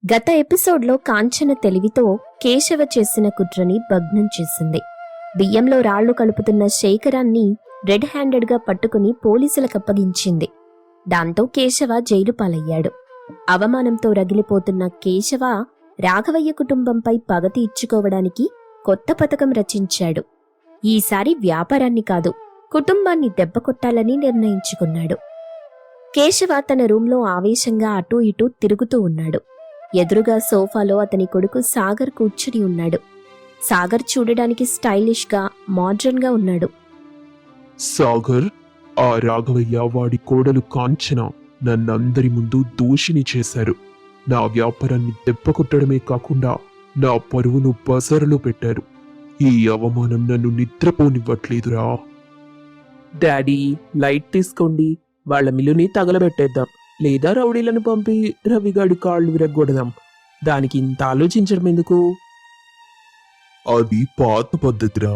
గత ఎపిసోడ్లో కాంచన తెలివితో కేశవ చేసిన కుట్రని భగ్నం చేసింది. బియ్యంలో రాళ్లు కలుపుతున్న శేఖరాన్ని రెడ్ హ్యాండెడ్గా పట్టుకుని పోలీసులకప్పగించింది. దాంతో కేశవ జైలు పాలయ్యాడు. అవమానంతో రగిలిపోతున్న కేశవ రాఘవయ్య కుటుంబంపై పగ తీర్చుకోవడానికి కొత్త పథకం రచించాడు. ఈసారి వ్యాపారాన్ని కాదు, కుటుంబాన్ని దెబ్బకొట్టాలని నిర్ణయించుకున్నాడు. కేశవ తన రూంలో ఆవేశంగా అటూ ఇటూ తిరుగుతూ ఉన్నాడు. ఎదురుగా సోఫాలో అతని కొడుకు సాగర్ కూర్చుని ఉన్నాడు. సాగర్ చూడడానికి స్టైలిష్గా, మోడ్రన్గా ఉన్నాడు. సాగర్, ఆ రాఘవయ్య వాడి కోడలు కాంచన నన్నందరి ముందు దోషిని చేశారు. నా వ్యాపారాన్ని దెబ్బకొట్టడమే కాకుండా నా పరువును పసరలో పెట్టారు. ఈ అవమానం నన్ను నిద్రపోనివ్వట్లేదురా. డాడీ, లైట్ తీసుకోండి. వాళ్ళ మిల్లుని తగలబెట్టేద్దాం, లేదా రౌడీలను పంపి రవిగాడి కాళ్ళు విరగ్గొడదాం. దానికి ఇంత ఆలోచించడం ఎందుకు? అది పాత పద్ధతిరా.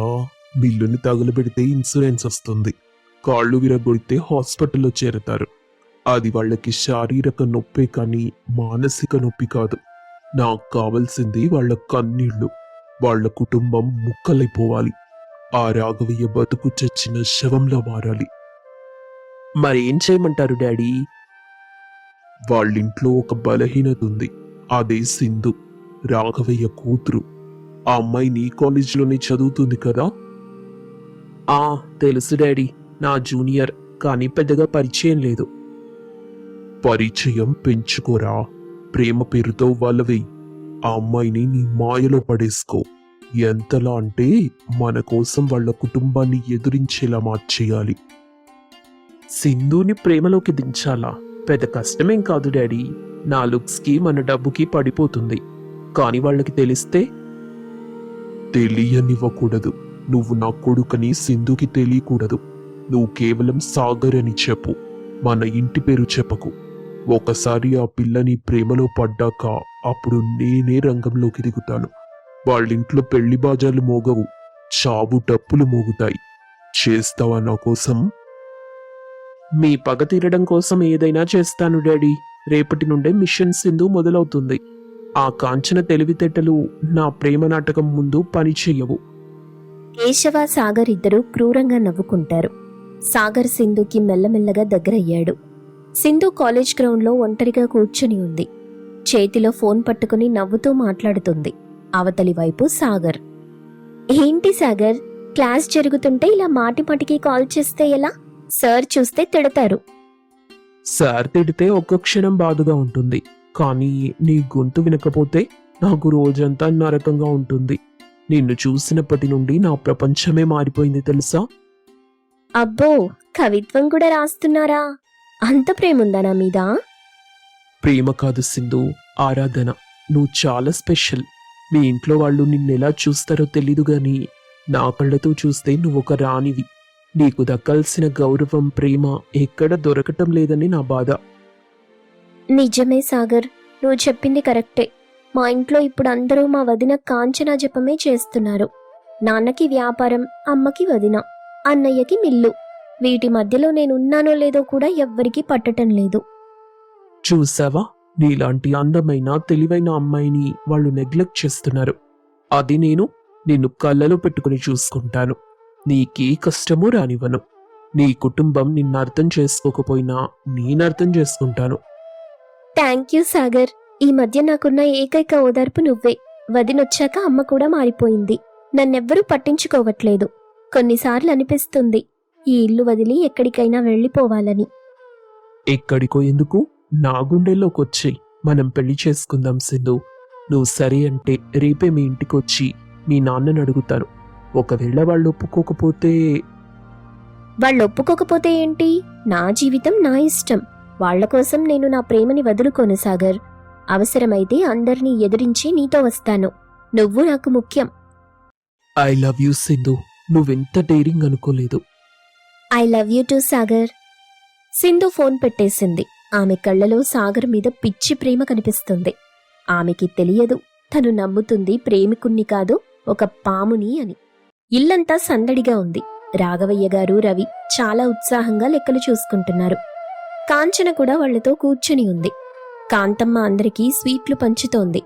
మిల్లుని తగలబెడితే ఇన్సూరెన్స్ వస్తుంది, కాళ్ళు విరగొడితే హాస్పిటల్లో చేరతారు. అది వాళ్ళకి శారీరక నొప్పే కానీ మానసిక నొప్పి కాదు. నాకు కావలసింది వాళ్ళ కన్నీళ్లు. వాళ్ళ కుటుంబం ముక్కలైపోవాలి. ఆ రాఘవయ్య బతుకు చచ్చిన శవంలా మారాలి. మరేం చేయమంటారు డాడీ? వాళ్ళింట్లో ఒక బలహీనత ఉంది. అదే సింధు, రాఘవయ్య కూతురు. ఆ అమ్మాయి నీ కాలేజీలోనే చదువుతుంది కదా? తెలుసు డాడీ. నా జూనియర్, కానీ పెద్దగా పరిచయం లేదు. పరిచయం పెంచుకోరా. ప్రేమ పేరుతో వలవేయి. ఆ అమ్మాయిని నీ మాయలో పడేసుకో. ఎంతలా అంటే మన కోసం వాళ్ళ కుటుంబాన్ని ఎదురించేలా మార్చేయాలి. సింధుని ప్రేమలోకి దించాలా? పెద్ద కష్టమేం కాదు డాడీ. నా లుక్స్కి మన డబ్బుకి పడిపోతుంది. కానీ వాళ్ళకి తెలిస్తే? తెలియనివ్వకూడదు. నువ్వు నా కొడుకని సింధుకి తెలియకూడదు. నువ్వు కేవలం సాగర్ అని చెప్పు. మన ఇంటి పేరు చెప్పకు. ఒకసారి ఆ పిల్లని ప్రేమలో పడ్డాక అప్పుడు నేనే రంగంలోకి దిగుతాను. వాళ్ళింట్లో పెళ్లి బాజాలు మోగవు, చావు డప్పులు మోగుతాయి. చేస్తావా నా కోసం? మీ పగ తీరడం కోసం ఏదైనా చేస్తాను డాడీ. రేపటి నుండే మిషన్ సింధు మొదలవుతుంది. ఆ కాంచన తెలివితేటలు నా ప్రేమ నాటకం ముందు పనిచేయవు. కేశవ, సాగర్ ఇద్దరూ క్రూరంగా నవ్వుకుంటారు. సాగర్ సింధుకి మెల్లమెల్లగా దగ్గరయ్యాడు. సింధు కాలేజ్ గ్రౌండ్లో ఒంటరిగా కూర్చుని ఉంది. చేతిలో ఫోన్ పట్టుకుని నవ్వుతూ మాట్లాడుతుంది. అవతలి వైపు సాగర్. ఏంటి సాగర్, క్లాస్ జరుగుతుంటే ఇలా మాటిమాటికి కాల్ చేస్తే ఎలా? సార్ చూస్తే తిడతారు. సార్ తిడితే ఒక్క క్షణం బాధగా ఉంటుంది, కానీ నీ గొంతు వినకపోతే నాకు రోజంతా నరకంగా ఉంటుంది. నిన్ను చూసినప్పటి నుండి నా ప్రపంచమే మారిపోయింది తెలుసా? అబ్బో, కవిత్వం కూడా రాస్తున్నారా? అంత ప్రేముందా నా మీద? ప్రేమ కాదు సింధు, ఆరాధన. నువ్వు చాలా స్పెషల్. మీ ఇంట్లో వాళ్ళు నిన్నెలా చూస్తారో తెలీదు గాని నా కళ్ళతో చూస్తే నువ్వొక రాణివి. నీకు దక్కాల్సిన గౌరవం, ప్రేమ ఎక్కడ దొరకటం లేదని నా బాధ. నిజమే సాగర్, నువ్వు చెప్పింది కరెక్టే. మా ఇంట్లో ఇప్పుడు అందరూ మా వదిన కాంచనా జపమే చేస్తున్నారు. నాన్నకి వ్యాపారం, అమ్మకి వదిన, అన్నయ్యకి మిల్లు. వీటి మధ్యలో నేనున్నానో లేదో కూడా ఎవ్వరికీ పట్టటం లేదు. చూసావా, నీలాంటి అందమైన తెలివైన అమ్మాయిని వాళ్ళు నెగ్లెక్ట్ చేస్తున్నారు. అది నేను నిన్ను కళ్ళలో పెట్టుకుని చూసుకుంటాను. నీకే కష్టమూ రానివ్వను. నీ కుటుంబం నిన్ను అర్థం చేసుకోకపోయినా నేనర్థం చేసుకుంటాను. Thank you Sagar. ఈ మధ్య నాకున్న ఏకైక ఓదార్పు నువ్వే. వదినొచ్చాక అమ్మ కూడా మారిపోయింది. నన్నెవ్వరూ పట్టించుకోవట్లేదు. కొన్నిసార్లు అనిపిస్తుంది ఈ ఇల్లు వదిలి ఎక్కడికైనా వెళ్ళిపోవాలని. ఎక్కడికో ఎందుకు? నా గుండెల్లోకొచ్చేయ్. మనం పెళ్లి చేసుకుందాం సింధు. నువ్వు సరే అంటే రేపే మీ ఇంటికొచ్చి మీ నాన్నని అడుగుతాను. ఒకవేళ వాళ్ళు ఒప్పుకోకపోతే? వాళ్ళు ఒప్పుకోకపోతే ఏంటి? నా జీవితం నా ఇష్టం. వాళ్ల కోసం నేను నా ప్రేమని వదులుకోను సాగర్. అవసరమైతే అందర్నీ ఎదిరించి నీతో వస్తాను. నువ్వు నాకు ముఖ్యం. I love you Sindhu. నువ్వెంత డేరింగ్ అనుకోలేదు. I love you two Sagar. Sindhu phone పెట్టేసింది. ఆమె కళ్ళలో సాగర్ మీద పిచ్చి ప్రేమ కనిపిస్తుంది. ఆమెకి తెలియదు, తను నమ్ముతుంది ప్రేమికుణ్ణి కాదు, ఒక పాముని అని. ఇల్లంతా సందడిగా ఉంది. రాఘవయ్య గారు, రవి చాలా ఉత్సాహంగా లెక్కలు చూసుకుంటున్నారు. కాంచన కూడా వాళ్లతో కూర్చుని ఉంది. కాంతమ్మ అందరికీ స్వీట్లు పంచుతోంది.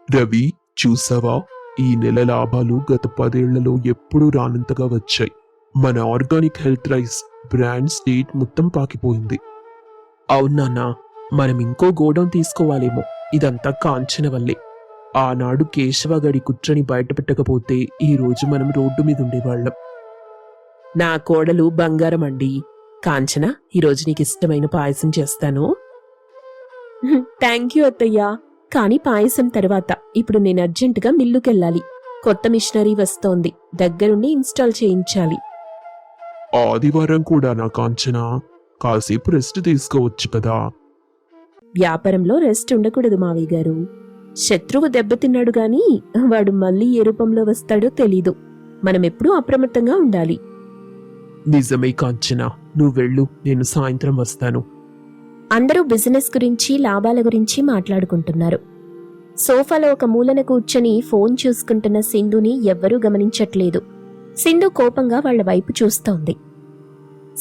రవి, చూసావా? ఈ నెల లాభాలు గత 10 ఏళ్లలో ఎప్పుడూ రానంతగా వచ్చాయి. మన organic health rice brand state మొత్తం పాకిపోయింది. అవునా, మనం ఇంకో గోడౌన్ తీసుకోవాలేమో. ఇదంతా కాంచన వల్లే. ఆనాడు కేశవగడి కుట్రని బయటపెట్టకపోతే ఈ రోజు మనం రోడ్డు మీద ఉండేవాళ్ళం. నా కోడలు బంగారం అండి. కాంచన, ఈరోజు నీకు ఇష్టమైన పాయసం చేస్తాను. థ్యాంక్ యూ అత్తయ్యా. కానీ పాయసం తర్వాత ఇప్పుడు నేను అర్జెంటుగా మిల్లుకెళ్ళాలి. కొత్త మిషనరీ వస్తోంది, దగ్గరుండి ఇన్స్టాల్ చేయించాలి. ఆదివారం కూడా నా కాంచన, కాసేపు రెస్ట్ తీసుకోవచ్చు కదా. వ్యాపారంలో రెస్ట్ ఉండకూడదు మావయ్య గారు. శత్రువు దెబ్బతిన్నాడు గాని వాడు మళ్ళీ ఏ రూపంలో వస్తాడో తెలీదు. మనమెప్పుడూ అప్రమత్తంగా ఉండాలి. నిజమే కాంచన, నువ్వు వెళ్ళు, నేను సాయంత్రం వస్తాను. అందరూ బిజినెస్ గురించి, లాభాల గురించి మాట్లాడుకుంటున్నారు. సోఫాలో ఒక మూలన కూర్చొని ఫోన్ చూసుకుంటున్న సింధుని ఎవ్వరూ గమనించట్లేదు. సింధు కోపంగా వాళ్ల వైపు చూస్తోంది.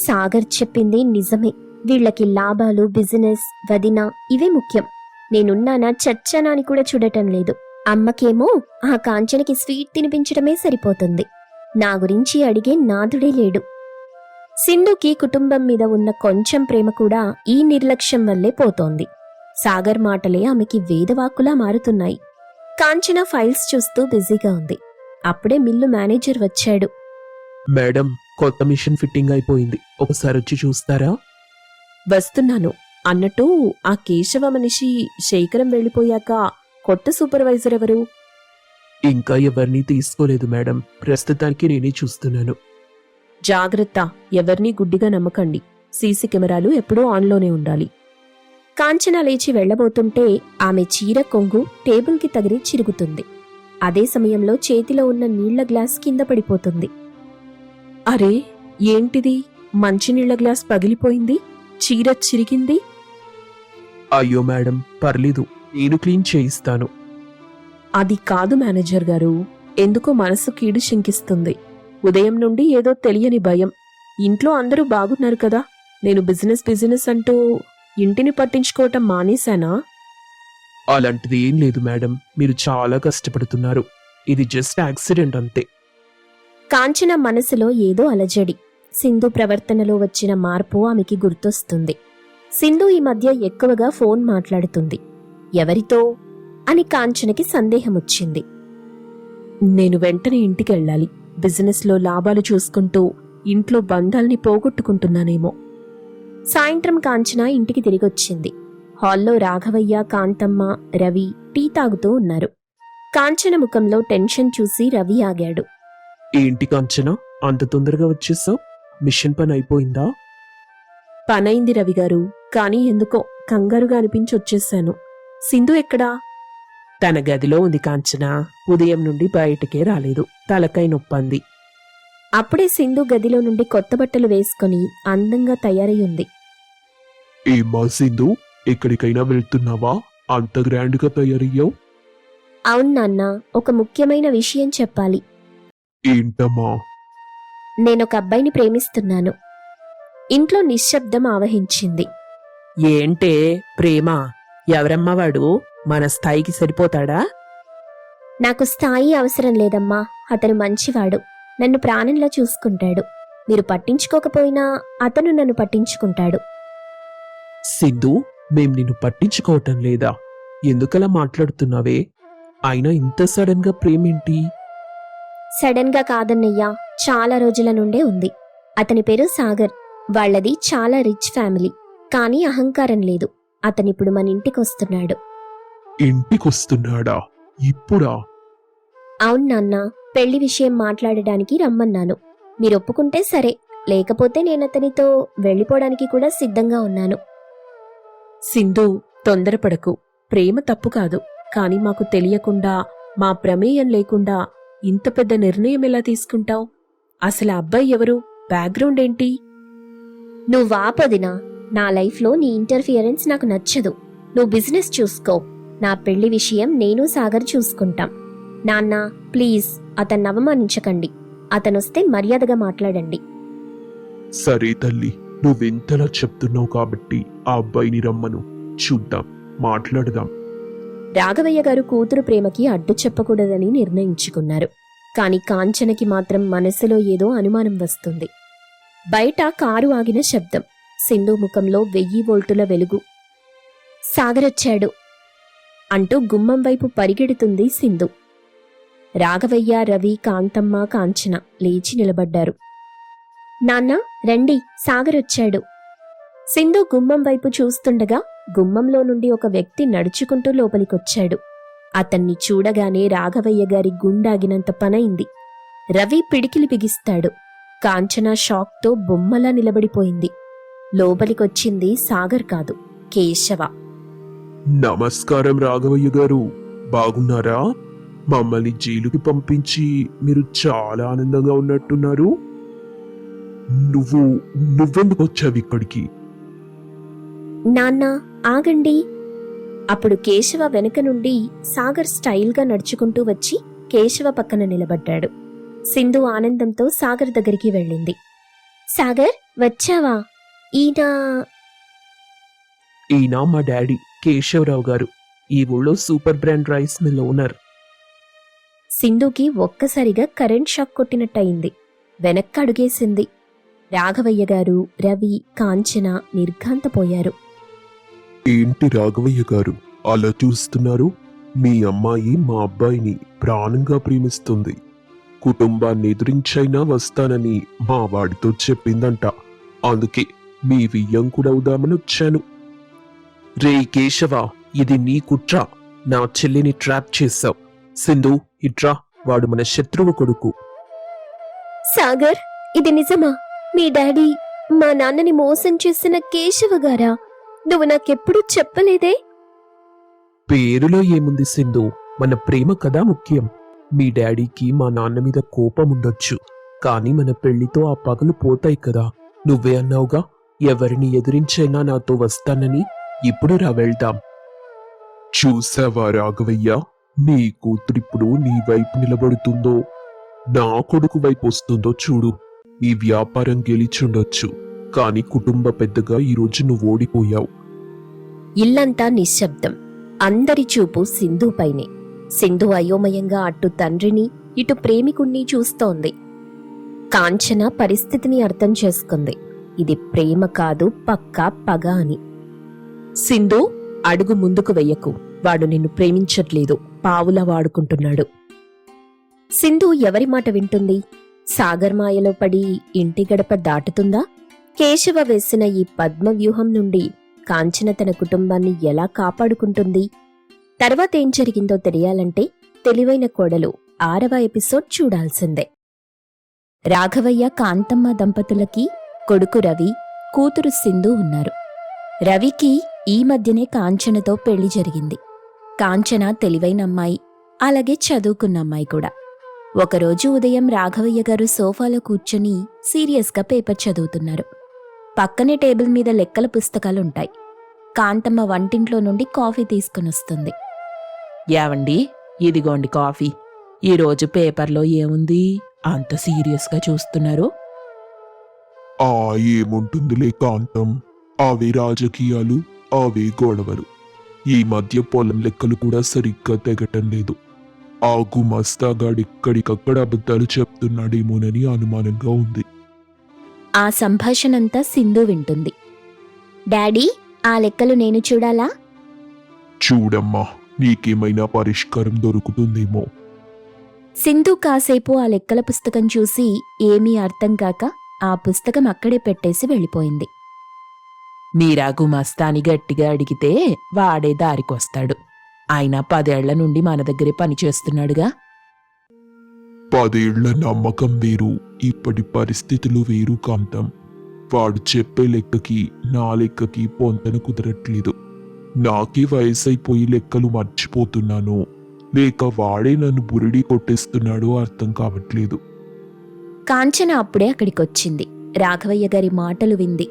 సాగర్ చెప్పింది నిజమే. వీళ్లకి లాభాలు, బిజినెస్, వదిన ఇవే ముఖ్యం. నేనున్నానా చచ్చానా అని కూడా చూడటం లేదు. అమ్మకేమో ఆ కాంచనకి స్వీట్ తినిపించడమే సరిపోతుంది. నా గురించి అడిగే నాదుడే లేడు. సింధుకి కుటుంబం మీద ఉన్న కొంచెం ప్రేమ కూడా ఈ నిర్లక్ష్యం వల్లే పోతోంది. సాగర్ మాటలే ఆమెకి వేదవాక్కులా మారుతున్నాయి. కాంచన ఫైల్స్ చూస్తూ బిజీగా ఉంది. అప్పుడే మిల్లు మేనేజర్ వచ్చాడు. మేడం, కొత్త మిషన్ ఫిట్టింగ్ అయిపోయింది, ఒకసారి వచ్చి చూస్తారా? వస్తున్నాను అన్నట్టు ఆ కేశవ మనిషి శేఖరం వెళ్ళిపోయాక కొత్త సూపర్వైజర్ ఎవరు? ఇంకా ఎవరినీ తీసుకోలేదు మేడం, ప్రస్తుతానికి నేనే చూస్తున్నాను. జాగ్రత్త, ఎవరినీ గుడ్డిగా నమ్మకండి. సీసీ కెమెరాలు ఎప్పుడూ ఆన్లోనే ఉండాలి. కాంచన లేచి వెళ్లబోతుంటే ఆమె చీర కొంగు టేబుల్కి తగిలి చిరుగుతుంది. అదే సమయంలో చేతిలో ఉన్న నీళ్ల గ్లాస్ కింద పడిపోతుంది. అరే, ఏంటిది? మంచినీళ్ల గ్లాస్ పగిలిపోయింది, చీర చిరిగింది. అయ్యో మేడం, పర్లేదు, నేను క్లీన్ చేయిస్తాను. అది కాదు మేనేజర్ గారు, ఎందుకో మనసు కీడు శంకిస్తుంది. ఉదయం నుండి ఏదో తెలియని భయం. ఇంట్లో అందరూ బాగున్నారు కదా, నేను బిజినెస్ అంటూ ఇంటిని పట్టించుకోవటం మానేశానా? అలాంటిది ఏం లేదు మేడం, మీరు చాలా కష్టపడుతున్నారు. ఇది జస్ట్ యాక్సిడెంట్ అంతే. కాంచన మనసులో ఏదో అలజడి. సింధు ప్రవర్తనలో వచ్చిన మార్పు ఆమెకి గుర్తొస్తుంది. సింధు ఈ మధ్య ఎక్కువగా ఫోన్ మాట్లాడుతుంది. ఎవరితో అని కాంచనకి సందేహమొచ్చింది. నేను వెంటనే ఇంటికెళ్ళాలి. బిజినెస్లో లాభాలు చూసుకుంటూ ఇంట్లో బంధాల్ని పోగొట్టుకుంటున్నానేమో. సాయంత్రం కాంచన ఇంటికి తిరిగొచ్చింది. హాల్లో రాఘవయ్య, కాంతమ్మ, రవి టీ తాగుతూ ఉన్నారు. కాంచన ముఖంలో టెన్షన్ చూసి రవి ఆగాడు. ఏంటి కాంచన, అంత తొందరగా వచ్చేసావు? మిషన్ పని అయిపోయిందా? పనైంది రవిగారు, కానీ ఎందుకో కంగారుగా అనిపించి వచ్చేశాను. సింధు ఎక్కడా? తన గదిలో ఉంది కాంచన, ఉదయం నుండి బయటికే రాలేదు, తలకాయ నొప్పంది. అప్పుడే సింధు గదిలో నుండి కొత్త బట్టలు వేసుకుని అందంగా తయారై ఉంది. ఏమా సింధు, ఎక్కడికైనా వెళ్తున్నావా? అంత గ్రాండ్గా తయారయ్యావు. అవును నాన్న, ఒక ముఖ్యమైన విషయం చెప్పాలి. ఏంటమ్మా? నేనొక అబ్బాయిని ప్రేమిస్తున్నాను. ఇంట్లో నిశ్శబ్దం ఆవహించింది. ఏంటే ప్రేమ? ఎవరమ్మా వాడు? మన స్థాయికి సరిపోతాడా? నాకు స్థాయి అవసరం లేదమ్మా. అతను మంచివాడు, నన్ను ప్రాణంలా చూసుకుంటాడు. మీరు పట్టించుకోకపోయినా అతను నన్ను పట్టించుకుంటాడు. సింధు, మేం నిన్ను పట్టించుకోవటం లేదా? ఎందుకలా మాట్లాడుతున్నావే? అయినా ఇంత సడన్ గా ప్రేమేంటి? సడన్ గా కాదన్నయ్యా, చాలా రోజుల నుండే ఉంది. అతని పేరు సాగర్. వాళ్ళది చాలా రిచ్ ఫ్యామిలీ, కానీ అహంకారం లేదు. అతనిప్పుడు మన ఇంటికొస్తున్నాడు. ఇంటికొస్తున్నాడా? ఇప్పుడా? అవును నాన్న, పెళ్లి విషయం మాట్లాడడానికి రమ్మన్నాను. మీరు ఒప్పుకుంటే సరే, లేకపోతే నేనతనితో వెళ్ళిపోవడానికి కూడా సిద్ధంగా ఉన్నాను. సింధు, తొందరపడకు. ప్రేమ తప్పు కాదు, కాని మాకు తెలియకుండా, మా ప్రమేయం లేకుండా ఇంత పెద్ద నిర్ణయం ఎలా తీసుకుంటావు? అసలు అబ్బాయి ఎవరు? బ్యాక్గ్రౌండ్ ఏంటి? నువ్వాపదినా, నా లైఫ్లో నీ ఇంటర్ఫియరెన్స్ నాకు నచ్చదు. నువ్వు బిజినెస్ చూసుకో. నా పెళ్లి విషయం నేను సాగర్ చూసుకుంటాం. నాన్న, ప్లీజ్ అతన్ని అవమానించకండి. అతనొస్తే మర్యాదగా మాట్లాడండి. సరే తల్లి, నువ్వెంతలా చెప్తున్నావు కాబట్టి ఆ అబ్బాయిని రమ్మను. చూద్దాం, మాట్లాడదాం. రాఘవయ్య గారు కూతురు ప్రేమకి అడ్డు చెప్పకూడదని నిర్ణయించుకున్నారు. కాని కాంచనకి మాత్రం మనసులో ఏదో అనుమానం వస్తుంది. బయట కారు ఆగిన శబ్దం, సింధు ముఖంలో 1000 వోల్టుల వెలుగు. సాగరొచ్చాడు అంటూ గుమ్మం వైపు పరిగెడుతుంది సింధు. రాఘవయ్య, రవి, కాంతమ్మ, కాంచన లేచి నిలబడ్డారు. నాన్నా రండి, సాగరొచ్చాడు. సింధు గుమ్మం వైపు చూస్తుండగా గుమ్మంలో నుండి ఒక వ్యక్తి నడుచుకుంటూ లోపలికొచ్చాడు. అతన్ని చూడగానే రాఘవయ్య గారి గుండాగినంత పనైంది. రవి పిడికిలి బిగిస్తాడు. కాంచన షాక్తో బొమ్మలా నిలబడిపోయింది. లోపలికొచ్చింది సాగర్ కాదు, కేశవ. నమస్కారం రాఘవయ్య గారు, బాగున్నారా? మమ్మల్ని జైలుకి పంపించి మీరు చాలా ఆనందంగా ఉన్నట్టున్నారు. నువ్వెందుకు వచ్చావు ఇక్కడికి? నాన్నా ఆగండి. అప్పుడు కేశవ వెనుక నుండి సాగర్ స్టైల్గా నడుచుకుంటూ వచ్చి కేశవ పక్కన నిలబడ్డాడు. సింధు ఆనందంతో సాగర్ దగ్గరికి వెళ్ళింది. సాగర్ వచ్చావా? ఈయన మా డాడీ కేశవరావు గారు, ఈ ఊళ్ళో super brand rice mill owner. సింధుకి ఒక్కసారిగా కరెంట్ షాక్ కొట్టినట్టయింది. వెనక్కి అడుగేసింది. రాఘవయ్య గారు, రవి, కాంచన నిర్ఘాంతపోయారు. ఏంటి రాఘవయ్య గారు అలా చూస్తున్నారు? మీ అమ్మాయి మా అబ్బాయిని ప్రాణంగా ప్రేమిస్తుంది. కుటుంబాన్ని ఎదురించైనా వస్తానని మా వాడితో చెప్పిందంట. అందుకే మీ వియ్యం కూడా అవుదామని వచ్చాను. రే కేశవ, ఇది నీ కుట్ర. నా చెల్లిని ట్రాప్ చేశావు. సింధు ఇట్రా, వాడు మన శత్రువు కొడుకు. సాగర్, ఇది నిజమా? మీ డాడీ మా నాన్నని మోసం చేసిన కేశవ గారా? నువ్వు నాకెప్పుడు చెప్పలేదే? పేరులో ఏముంది సింధు, మన ప్రేమ కదా ముఖ్యం. మీ డాడీకి మా నాన్న మీద కోపం ఉండొచ్చు, కానీ మన పెళ్లితో ఆ పగలు పోతాయి కదా. నువ్వే అన్నావుగా, ఎవరిని ఎదిరించైనా నాతో వస్తానని. ఇప్పుడు రా వెళ్దాం. చూసావా రాఘవయ్య, నీ కూతురిప్పుడు నీ వైపు నిలబడుతుందో, నా కొడుకు వైపు వస్తుందో చూడు. ఈ వ్యాపారం గెలిచుండొచ్చు, కాని కుటుంబ పెద్దగా ఈరోజు నువ్వు ఓడిపోయావు. ఇల్లంతా నిశ్శబ్దం. అందరి చూపు సింధుపైనే. సింధు అయోమయంగా అటు తండ్రిని ఇటు ప్రేమికుణ్ణి చూస్తోంది. కాంచన పరిస్థితిని అర్థం చేసుకుంది. ఇది ప్రేమ కాదు, పక్కా పగ అని. సింధు, అడుగు ముందుకు వెయ్యకు. వాడు నిన్ను ప్రేమించట్లేదు, పావులా వాడుకుంటున్నాడు. సింధు ఎవరి మాట వింటుంది? సాగర్ మాయలో పడి ఇంటి గడప దాటుతుందా? కేశవ వేసిన ఈ పద్మవ్యూహం నుండి కాంచన తన కుటుంబాన్ని ఎలా కాపాడుకుంటుంది? తర్వాతేం జరిగిందో తెలియాలంటే తెలివైన కోడలు 6వ ఎపిసోడ్ చూడాల్సిందే. రాఘవయ్య, కాంతమ్మ దంపతులకి కొడుకు రవి, కూతురు సింధు ఉన్నారు. రవికి ఈ మధ్యనే కాంచనతో పెళ్లి జరిగింది. కాంచన తెలివైన అమ్మాయి, అలాగే చదువుకున్న అమ్మాయి కూడా. ఒకరోజు ఉదయం రాఘవయ్య గారు సోఫాలో కూర్చొని సీరియస్గా పేపర్ చదువుతున్నారు. పక్కనే టేబుల్ మీద లెక్కల పుస్తకాలుంటాయి. కాంతమ్మ వంటింట్లో నుండి కాఫీ తీసుకునొస్తుంది. యావండి, ఇదిగోండి కాఫీ. ఈరోజు పేపర్లో ఏముంది అంత సీరియస్గా చూస్తున్నారు? ఏముంటుందిలే కాంతం, అవే రాజకీయాలు, అవే గొడవలు. ఈ మధ్య పొలం లెక్కలు కూడా సరిగ్గా తెగటం లేదు. ఆ గుమస్తాగాడిక్కడికక్కడ అబద్ధాలు చెప్తున్నాడేమోనని అనుమానంగా ఉంది. ఆ సంభాషణంతా సింధు వింటుంది. డాడీ, ఆ లెక్కలు నేను చూడాలా? చూడమ్మా, నీకేమైనా పరిష్కారం దొరుకుతుందేమో. సింధు కాసేపు ఆ లెక్కల పుస్తకం చూసి ఏమీ అర్థం కాక ఆ పుస్తకం అక్కడే పెట్టేసి వెళ్ళిపోయింది. మీరా గుమస్తాని గట్టిగా అడిగితే వాడే దారికొస్తాడు. ఆయన 10 ఏళ్ల నుండి మన దగ్గరే పనిచేస్తున్నాడుగా. 10 ఏళ్ల నమ్మకం వేరు, ఇప్పటి పరిస్థితులు వేరు కాంతం. వాడు చెప్పే లెక్కకి నా లెక్కకి పొంతన కుదరట్లేదు. నాకే వయసైపోయి లెక్కలు మర్చిపోతున్నాను, లేక వాడే నన్ను బురిడి కొట్టేస్తున్నాడో అర్థం కావట్లేదు. కాంచన అప్పుడే అక్కడికొచ్చింది. రాఘవయ్య గారి మాటలు వింది.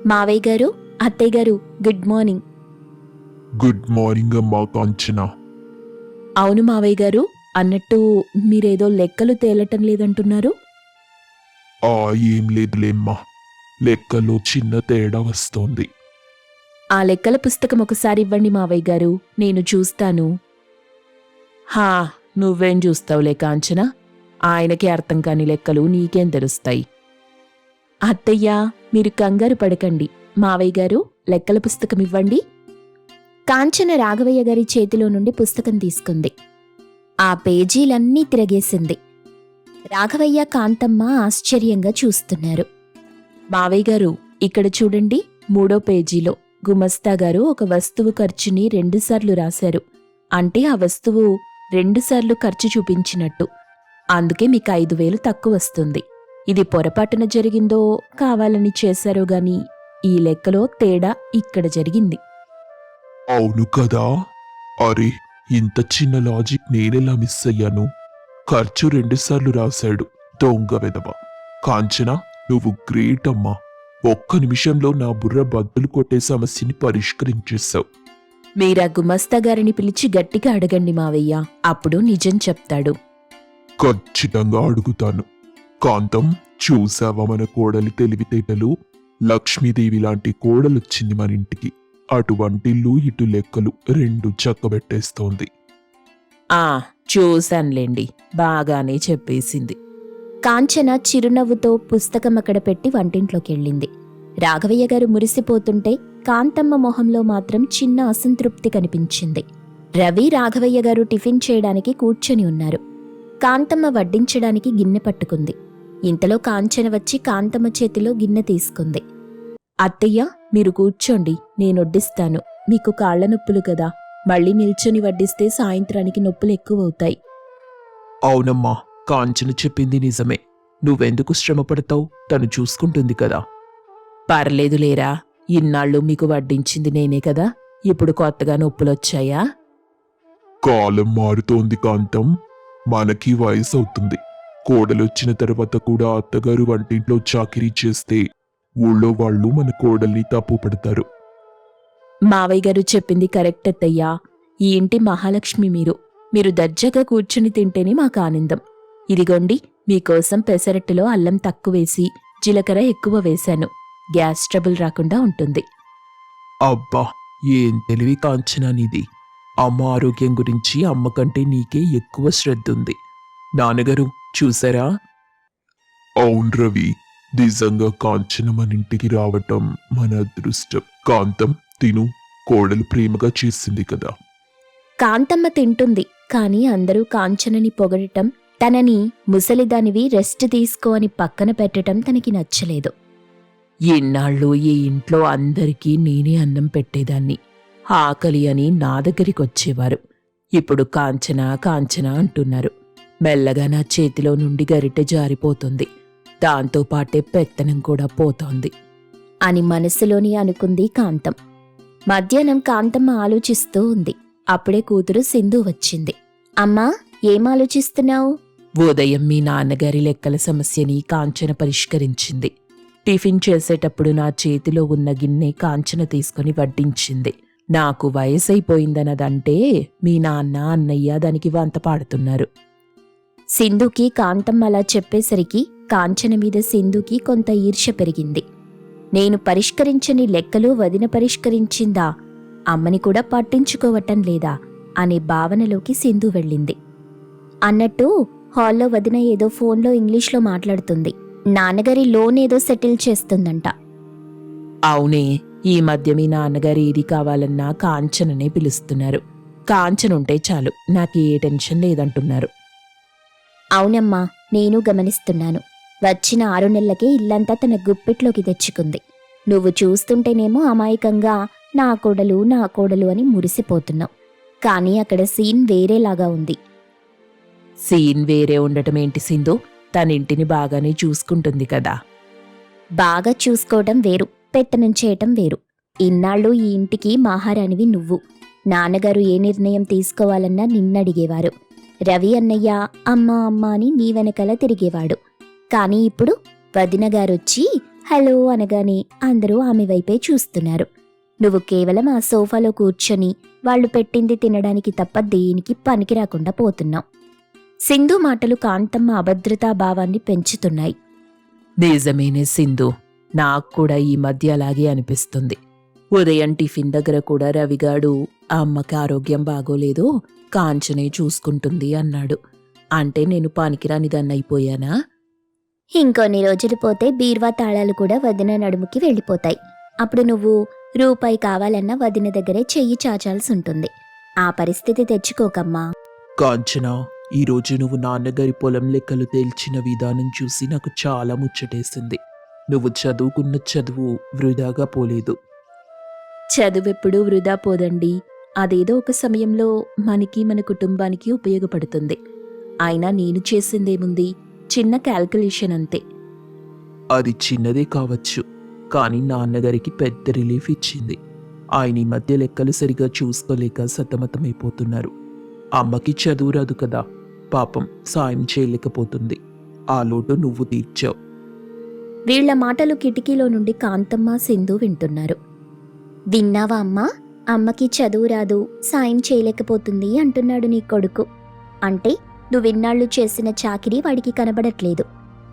మావయ్య గారు, అత్తయ్య గారు, గుడ్ మార్నింగ్. గుడ్ మార్నింగ్ అమ్మా కాంచన. అవును మావయ్య గారు, అన్నట్టు మీరేదో లెక్కలు తేలటం లేదంటున్నారు? ఏం లేదులేమ్మా, లెక్కలో చిన్న తేడా వస్తోంది. ఆ లెక్కల పుస్తకం ఒకసారి ఇవ్వండి మావయ్య గారు, నేను చూస్తాను. హా, నువ్వేం చూస్తావులే కాంచన, ఆయనకి అర్థం కాని లెక్కలు నీకేం తెలుస్తాయి. అత్తయ్యా, మీరు కంగారు పడకండి. మావయ్య గారు, లెక్కల పుస్తకం ఇవ్వండి. కాంచన రాఘవయ్య గారి చేతిలో నుండి పుస్తకం తీసుకుంది. ఆ పేజీలన్నీ తిరగేసింది. రాఘవయ్య, కాంతమ్మ ఆశ్చర్యంగా చూస్తున్నారు. మావయ్య గారు, ఇక్కడ చూడండి, 3వ పేజీలో గుమస్తా గారు ఒక వస్తువు ఖర్చుని 2 సార్లు రాశారు. అంటే ఆ వస్తువు 2 సార్లు ఖర్చు చూపించినట్టు. అందుకే మీకు 5,000 తక్కువ వస్తుంది. ఇది పొరపాటున జరిగిందో కావాలని చేశారో గాని ఈ లెక్కలో తేడా ఇక్కడ జరిగింది. అవును కదా. అరే, ఇంత చిన్న లాజిక్ నేనెలా మిస్ అయ్యాను? ఖర్చు 2 సార్లు రాశాడు, దొంగ వెదవ. కాంచన, నువ్వు గ్రేట్ అమ్మా. ఒక్క నిమిషంలో నా బుర్ర బద్దలు కొట్టే సమస్యని పరిష్కరించేశావు. మీరా గుమస్తా గారిని పిలిచి గట్టిగా అడగండి మావయ్య, అప్పుడు నిజం చెప్తాడు. ఖచ్చితంగా అడుగుతాను. కాంతం, చూసావా మన కోడలి తెలివితేటలు? లక్ష్మీదేవి లాంటి కోడలొచ్చింది మన ఇంటికి. అటువంటిల్లు ఇటు లెక్కలు 2 చక్కబెట్టేస్తోంది. ఆ, చూశాన్లేండి, బాగానే చెప్పేసింది. కాంచన చిరునవ్వుతో పుస్తకం అక్కడ పెట్టి వంటింట్లోకెళ్ళింది. రాఘవయ్య గారు మురిసిపోతుంటే కాంతమ్మ మొహంలో మాత్రం చిన్న అసంతృప్తి కనిపించింది. రవి, రాఘవయ్య గారు టిఫిన్ చేయడానికి కూర్చొని ఉన్నారు. కాంతమ్మ వడ్డించడానికి గిన్నె పట్టుకుంది. ఇంతలో కాంచన వచ్చి కాంతమ్మ చేతిలో గిన్నె తీసుకుంది. అత్తయ్య, మీరు కూర్చోండి, నేనొడ్డిస్తాను. మీకు కాళ్ల నొప్పులు కదా, మళ్ళీ నిల్చొని వడ్డిస్తే సాయంత్రానికి నొప్పులు ఎక్కువవుతాయి. అవునమ్మా, కాంచన చెప్పింది నిజమే. నువ్వెందుకు శ్రమపడతావు? తను చూసుకుంటుంది కదా. పర్లేదులేరా, ఇన్నాళ్ళు మీకు వడ్డించింది నేనే కదా, ఇప్పుడు కొత్తగా నొప్పులొచ్చాయా? కాలం మారుతోంది కాంతం. మనకి వయసు అవుతుంది. కోడలొచ్చిన తర్వాత కూడా అత్తగారు వంటింట్లో చాకిరీ చేస్తే ఊళ్ళో వాళ్ళు మన కోడల్ని తప్పు పడతారు. మావయ్య గారు చెప్పింది కరెక్ట్ అత్తయ్యా. ఈ ఇంటి మహాలక్ష్మి మీరు దర్జాగా కూర్చుని తింటేనే మాకు ఆనందం. ఇదిగోండి, మీకోసం పెసరట్టులో అల్లం తక్కువేసి జీలకర్ర ఎక్కువ వేశాను. గ్యాస్ ట్రబుల్ రాకుండా ఉంటుంది. అబ్బా, ఏం తెలివి కాంచనా నీది. అమ్మ ఆరోగ్యం గురించి అమ్మకంటే నీకే ఎక్కువ శ్రద్ధ ఉంది. నాన్నగారు చూసారా? అవును రవి, నిజంగా కాంచన మన ఇంటికి రావటం మన అదృష్టం. కాంతం, తిను. కోడలు ప్రేమగా చేసింది కదా. కాంతమ్మ తింటుంది, కాని అందరూ కాంచనని పొగడటం, తనని ముసలిదానివి రెస్ట్ తీసుకో అని పక్కన పెట్టటం తనకి నచ్చలేదు. ఇన్నాళ్ళు ఈ ఇంట్లో అందరికీ నేనే అన్నం పెట్టేదాన్ని. ఆకలి అని నా దగ్గరికొచ్చేవారు. ఇప్పుడు కాంచన కాంచన అంటున్నారు. మెల్లగా నా చేతిలో నుండి గరిటె జారిపోతుంది. దాంతోపాటే పెత్తనం కూడా పోతోంది అని మనసులోని అనుకుంది కాంతం. మధ్యాహ్నం కాంతమ్మ ఆలోచిస్తూ ఉంది. అప్పుడే కూతురు సింధు వచ్చింది. అమ్మా, ఏం ఆలోచిస్తున్నావు? ఉదయం మీ నాన్నగారి లెక్కల సమస్యని కాంచన పరిష్కరించింది. టిఫిన్ చేసేటప్పుడు నా చేతిలో ఉన్న గిన్నె కాంచన తీసుకుని వడ్డించింది. నాకు వయసైపోయిందన్నదంటే మీ నాన్న, అన్నయ్య దానికి వంత పాడుతున్నారు. సింధుకి కాంతమ్మ అలా చెప్పేసరికి కాంచన మీద సింధుకి కొంత ఈర్ష్య పెరిగింది. నేను పరిష్కరించని లెక్కలు వదిన పరిష్కరించిందా, అమ్మని కూడా పట్టించుకోవటం లేదా అనే భావనలోకి సింధు వెళ్ళింది. అన్నట్టు హాల్లో వదిన ఏదో ఫోన్లో ఇంగ్లీష్లో మాట్లాడుతుంది. నాన్నగారి లోన్ ఏదో సెటిల్ చేస్తుందంట. అవునే, ఈ మధ్య మీ నాన్నగారు ఏది కావాలన్నా కాంచననే పిలుస్తున్నారు. కాంచనుంటే చాలు, నాకే టెన్షన్ లేదంటున్నారు. అవునమ్మా, నేను గమనిస్తున్నాను. వచ్చిన 6 నెలలకే ఇల్లంతా తన గుప్పెట్లోకి తెచ్చుకుంది. నువ్వు చూస్తుంటేనేమో అమాయకంగా నా కోడలు నా కోడలు అని మురిసిపోతున్నావు. కానీ అక్కడ సీన్ వేరేలాగా ఉంది. సీన్ వేరే ఉండటమేంటి సింధు? తనింటిని బాగానే చూసుకుంటుంది కదా. బాగా చూసుకోవటం వేరు, పెత్తనం చేయటం వేరు. ఇన్నాళ్ళు ఈ ఇంటికి మహారాణివి నువ్వు. నాన్నగారు ఏ నిర్ణయం తీసుకోవాలన్నా నిన్నడిగేవారు. రవి అన్నయ్య అమ్మా అమ్మా అని నీ వెనకాల తిరిగేవాడు. కానీ ఇప్పుడు వదినగారొచ్చి హలో అనగానే అందరూ ఆమె వైపే చూస్తున్నారు. నువ్వు కేవలం ఆ సోఫాలో కూర్చొని వాళ్ళు పెట్టింది తినడానికి తప్ప దేనికి పనికి రాకుండా పోతున్నావు. సింధు మాటలు కాంతమ్మ అభద్రతా భావాన్ని పెంచుతున్నాయి. నిజమేనే సింధు, నాకు కూడా ఈ మధ్య అలాగే అనిపిస్తుంది. ఉదయం టిఫిన్ దగ్గర కూడా రవిగాడు ఆ అమ్మకి ఆరోగ్యం బాగోలేదు, కాంచనే చూసుకుంటుంది అన్నాడు. అంటే నేను పనికిరానిదన్నైపోయానా? ఇంకొన్ని రోజులు పోతే బీర్వా తాళాలు కూడా వదిన నడుముకి వెళ్ళిపోతాయి. అప్పుడు నువ్వు రూపాయి కావాలన్నా వదిన దగ్గరే చెయ్యి చాచాల్సి ఉంటుంది. ఆ పరిస్థితి తెచ్చుకోకమ్మా. కాంచన, ఈరోజు నువ్వు నాన్నగారి పొలం లెక్కలు తేల్చిన విధానం చూసి నాకు చాలా ముచ్చటేసింది. నువ్వు చదువుకున్న చదువు వృధాగా పోలేదు. చదువెప్పుడూ వృధా పోదండి. అదేదో ఒక సమయంలో మనకి మన కుటుంబానికి ఉపయోగపడుతుంది. అయినా నేను చేసిందేముంది, చిన్న క్యాల్కులేషన్ అంతే. అది చిన్నదే కావచ్చు, కానీ నాన్నగారికి పెద్ద రిలీఫ్ ఇచ్చింది. ఆయన ఈ మధ్య లెక్కలు సరిగా చూసుకోలేక సతమతమైపోతున్నారు. అమ్మకి చదువు రాదు కదా, పాపం సాయం చేయలేకపోతుంది. ఆ లోటు నువ్వు తీర్చావు. వీళ్ల మాటలు కిటికీలో నుండి కాంతమ్మ, సింధు వింటున్నారు. విన్నావా అమ్మా? అమ్మకి చదువు రాదు, సాయం చేయలేకపోతుంది అంటున్నాడు నీ కొడుకు. అంటే నువ్విన్నాళ్ళు చేసిన చాకిరీ వాడికి కనబడట్లేదు.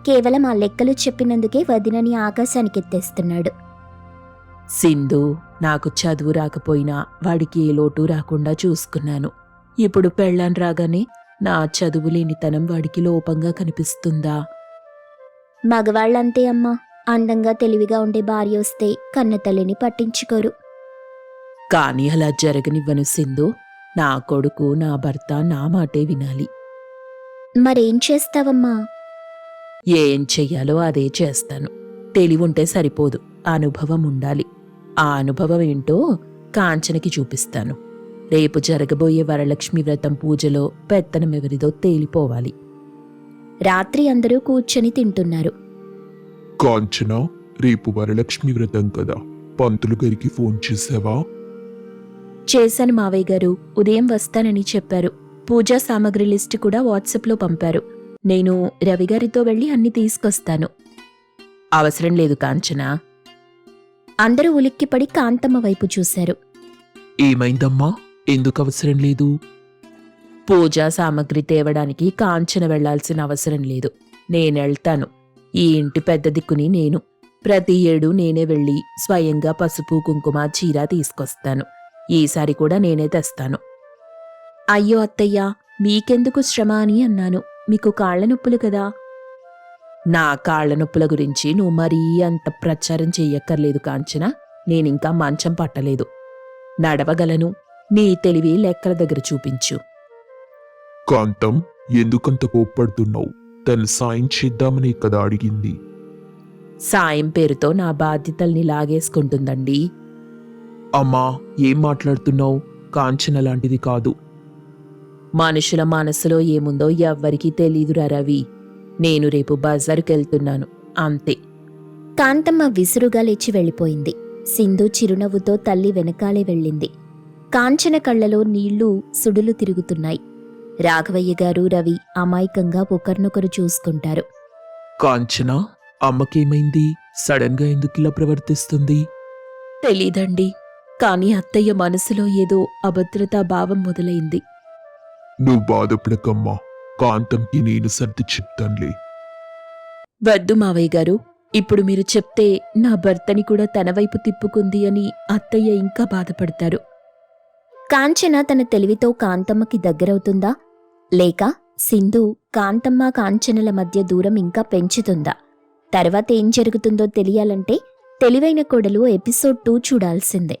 కేవలం ఆ లెక్కలు చెప్పినందుకే వదినని ఆకాశానికెత్తేస్తున్నాడు. సింధు, నాకు చదువు రాకపోయినా వాడికి ఏ లోటు రాకుండా చూసుకున్నాను. ఇప్పుడు పెళ్ళాన్ రాగానే నా చదువు లేనితనం వాడికి లోపంగా కనిపిస్తుందా? మగవాళ్ళంతే అమ్మా. అందంగా తెలివిగా ఉండే భార్య వస్తే కన్నతల్లిని పట్టించుకోరు. కానీ అలా జరగనివ్వను సింధు. నా కొడుకు, నా భర్త నా మాటే వినాలి. మరేం చేస్తావమ్మా? ఏం చెయ్యాలో అదే చేస్తాను. తెలివుంటే సరిపోదు, అనుభవం ఉండాలి. ఆ అనుభవం ఏంటో కాంచనకి చూపిస్తాను. రేపు జరగబోయే వరలక్ష్మి వ్రతం పూజలో పెత్తనమెవరిదో తేలిపోవాలి. రాత్రి అందరూ కూర్చొని తింటున్నారు. కాంచన, రేపు వరలక్ష్మి వ్రతం కదా, పంతులు గారికి ఫోన్ చేసావా? చేశాను మావయ్య గారు. ఉదయం వస్తానని చెప్పారు. పూజా సామగ్రి లిస్టు కూడా వాట్సాప్లో పంపారు. నేను రవిగారితో వెళ్ళి అన్ని తీసుకొస్తాను. అవసరం లేదు కాంచన. అందరూ ఉలిక్కిపడి కాంతమ్మ వైపు చూశారు. ఏమైందమ్మా? ఎందుకు అవసరం లేదు? పూజా సామగ్రి తేవడానికి కాంచన వెళ్లాల్సిన అవసరం లేదు. నేనెళ్తాను. ఈ ఇంటి పెద్ద దిక్కుని నేను. ప్రతి ఏడు నేనే వెళ్ళి స్వయంగా పసుపు, కుంకుమ, చీర తీసుకొస్తాను. ఈసారి కూడా నేనే తెస్తాను. అయ్యో అత్తయ్యా, మీకెందుకు శ్రమ అని అన్నాను. మీకు కాళ్ల నొప్పులు కదా. నా కాళ్ల నొప్పుల గురించి నువ్వు మరీ అంత ప్రచారం చెయ్యక్కర్లేదు కాంచన. నేనింకా మంచం పట్టలేదు, నడవగలను. నీ తెలివి లెక్కల దగ్గర చూపించు. కాంతం, ఎందుకంత కోప్పడుతున్నావు? తను సాయం చేద్దామనే కదా అడిగింది. సాయం పేరుతో నా బాధ్యతల్ని లాగేసుకుంటుందండి. అమ్మా, ఏం మాట్లాడుతున్నావు? కాంచన లాంటిది కాదు. మనుషుల మనసులో ఏముందో ఎవ్వరికీ తెలీదురా రవి. నేను రేపు బజారుకెళ్తున్నాను, అంతే. కాంతమ్మ విసురుగా లేచి వెళ్ళిపోయింది. సింధు చిరునవ్వుతో తల్లి వెనకాలే వెళ్ళింది. కాంచన కళ్లలో నీళ్లు సుడులు తిరుగుతున్నాయి. రాఘవయ్య గారు, రవి అమాయకంగా ఒకరినొకరు చూసుకుంటారు. కాంచన, అమ్మకేమైంది? సడన్ గా ఎందుకిలా ప్రవర్తిస్తుంది? తెలీదండి, కానీ అత్తయ్య మనసులో ఏదో అభద్రతా భావం మొదలైంది. నువ్వు బాధపడకమ్మా, కాంతంకి నేను సర్ది చెప్తానులే. వద్దు మావయ్య గారు, ఇప్పుడు మీరు చెప్తే నా భర్తని కూడా తన వైపు తిప్పుకుంది అని అత్తయ్య ఇంకా బాధపడతారు. కాంచన తన తెలివితో కాంతమ్మకి దగ్గరవుతుందా, లేక సింధు కాంతమ్మ కాంచనల మధ్య దూరం ఇంకా పెంచుతుందా? తర్వాత ఏం జరుగుతుందో తెలియాలంటే తెలివైన కోడలు ఎపిసోడ్ 2 చూడాల్సిందే.